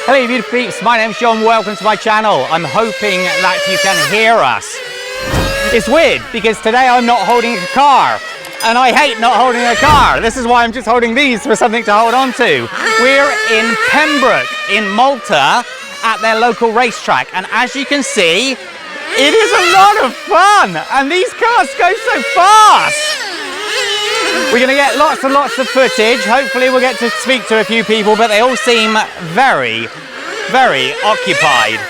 Hello you beautiful peeps, my name's John, welcome to my channel. I'm hoping that you can hear us. It's weird because today I'm not holding a car and I hate not holding a car. This is why I'm just holding these for something to hold on to. We're in Pembroke in Malta at their local racetrack, and as you can see, it is a lot of fun and these cars go so fast. We're going to get lots and lots of footage. Hopefully we'll get to speak to a few people, but they all seem very, very occupied.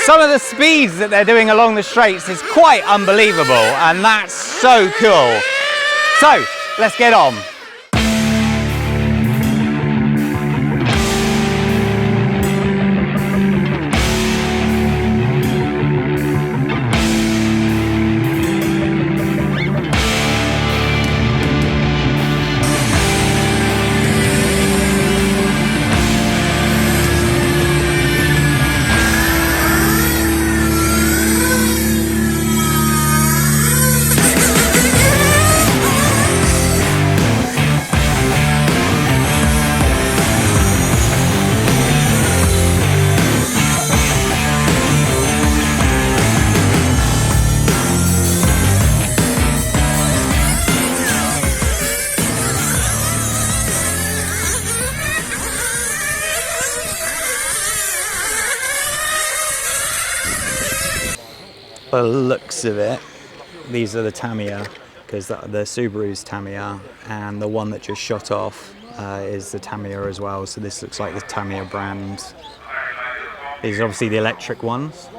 Some of the speeds that they're doing along the straights is quite unbelievable, and that's so cool. So, let's get on. By the looks of it, these are the Tamiya, because the Subaru's Tamiya, and the one that just shot off is the Tamiya as well. So this looks like the Tamiya brand. These are obviously the electric ones.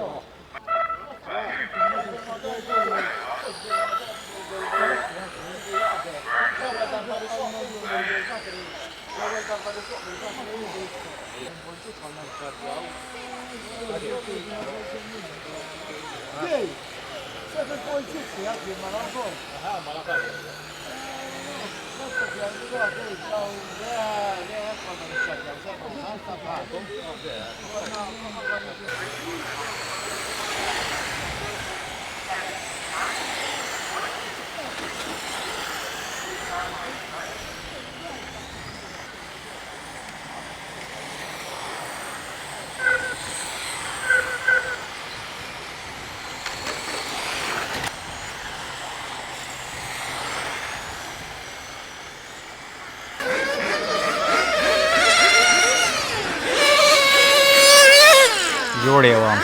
Audio on.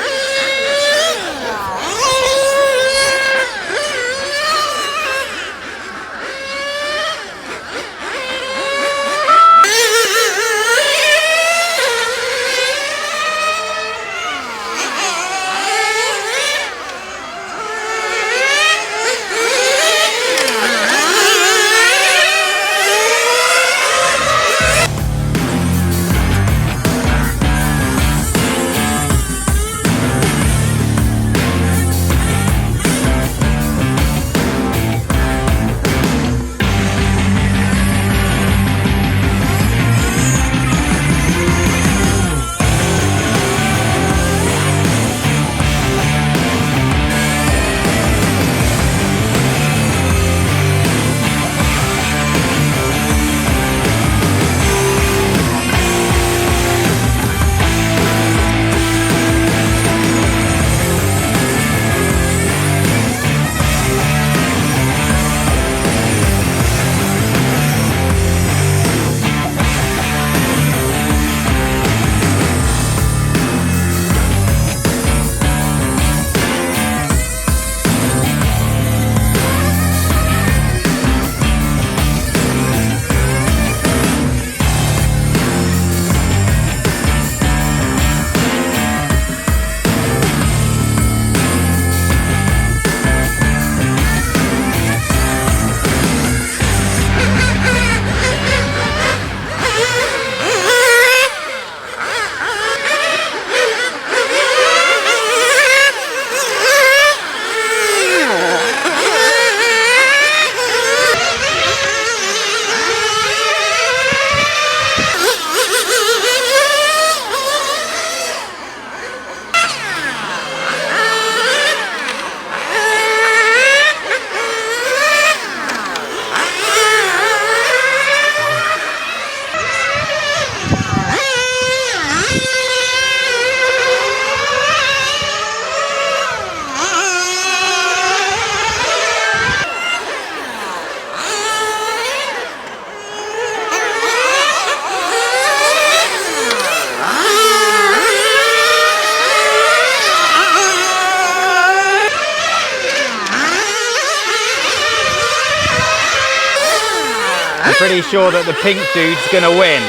pretty sure that the pink dude's gonna win.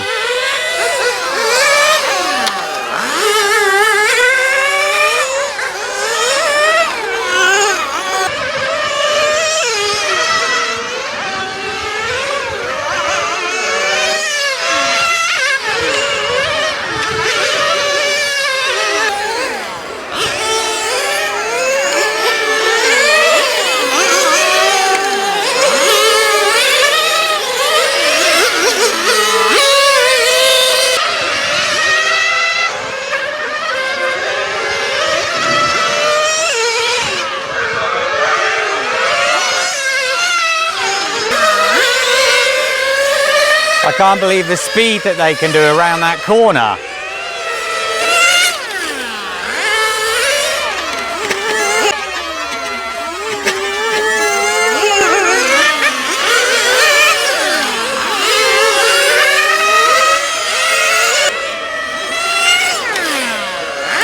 I can't believe the speed that they can do around that corner.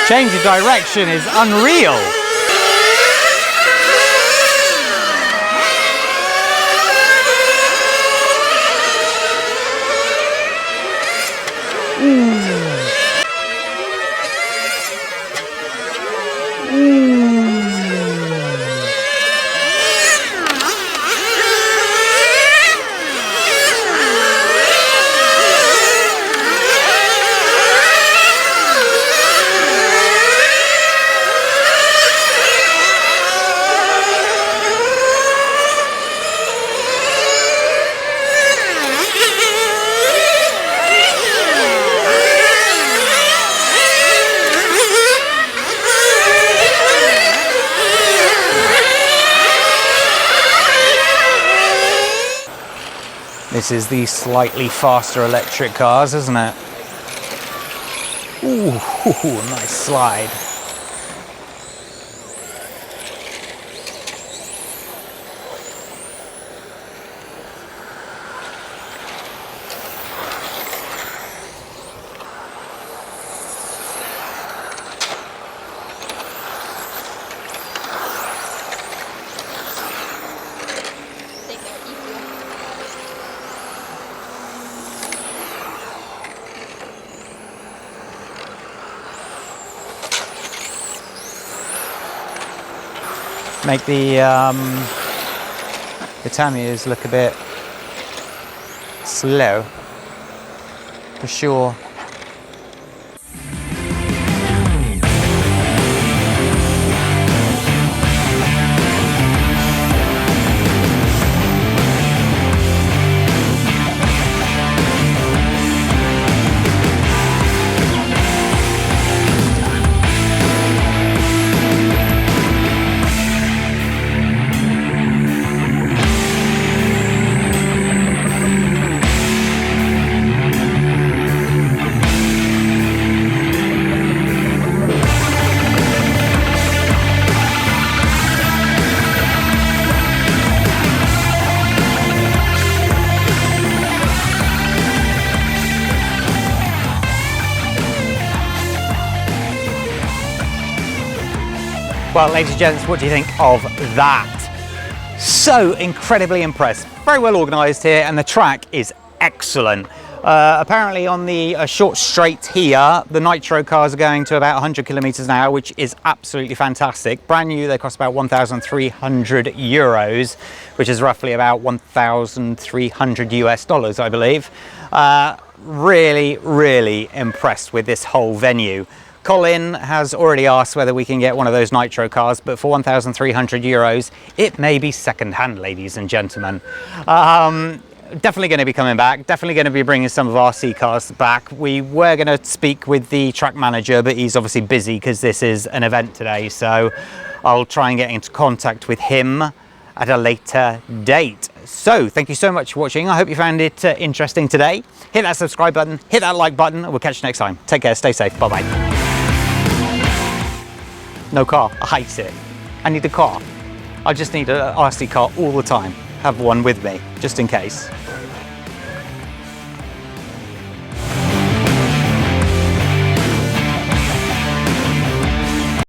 Change of direction is unreal. This is the slightly faster electric cars, isn't it? Ooh, nice slide. Make the Tamiya's look a bit slow, for sure. Well, ladies and gents, what do you think of that? So incredibly impressed. Very well organised here, and the track is excellent. Apparently on the short straight here, the nitro cars are going to about 100 kilometers an hour, which is absolutely fantastic. Brand new, they cost about 1,300 euros, which is roughly about 1,300 US dollars, I believe. Really, really impressed with this whole venue. Colin has already asked whether we can get one of those nitro cars, but for 1,300 euros, it may be second-hand, ladies and gentlemen. Definitely going to be coming back, definitely going to be bringing some of RC cars back. We were going to speak with the track manager, but he's obviously busy because this is an event today, so I'll try and get into contact with him at a later date. So thank you so much for watching. I hope you found it interesting today. Hit that subscribe button, hit that like button, and we'll catch you next time. Take care, stay safe, bye-bye. No car, I hate it. I need a car. I just need an RC car all the time. Have one with me, just in case.